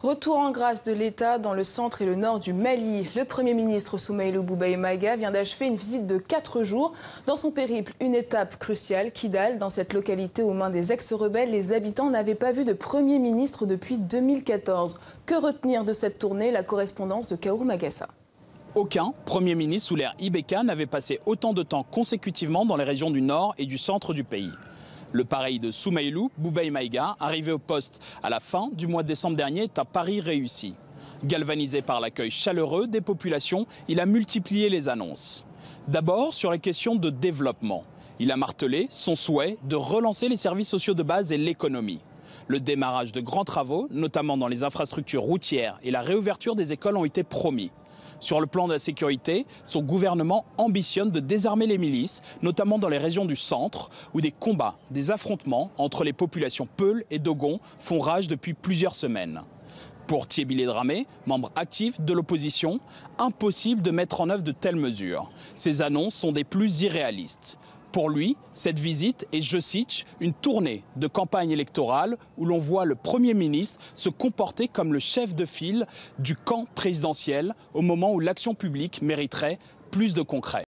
Retour en grâce de l'État dans le centre et le nord du Mali. Le Premier ministre Soumaïlou Boubèye Maïga vient d'achever une visite de 4 jours. Dans son périple, une étape cruciale, Kidal. Dans cette localité aux mains des ex-rebelles, les habitants n'avaient pas vu de Premier ministre depuis 2014. Que retenir de cette tournée? La correspondance de Kaour Magassa. Aucun Premier ministre sous l'ère Ibeka n'avait passé autant de temps consécutivement dans les régions du nord et du centre du pays. Le pareil de Soumaïlou Boubèye Maïga, arrivé au poste à la fin du mois de décembre dernier, est un pari réussi. Galvanisé par l'accueil chaleureux des populations, il a multiplié les annonces. D'abord sur les questions de développement. Il a martelé son souhait de relancer les services sociaux de base et l'économie. Le démarrage de grands travaux, notamment dans les infrastructures routières et la réouverture des écoles ont été promis. Sur le plan de la sécurité, son gouvernement ambitionne de désarmer les milices, notamment dans les régions du centre, où des combats, des affrontements entre les populations Peul et Dogon font rage depuis plusieurs semaines. Pour Thiébilé Dramé, membre actif de l'opposition, impossible de mettre en œuvre de telles mesures. Ces annonces sont des plus irréalistes. Pour lui, cette visite est, je cite, une tournée de campagne électorale où l'on voit le Premier ministre se comporter comme le chef de file du camp présidentiel au moment où l'action publique mériterait plus de concret.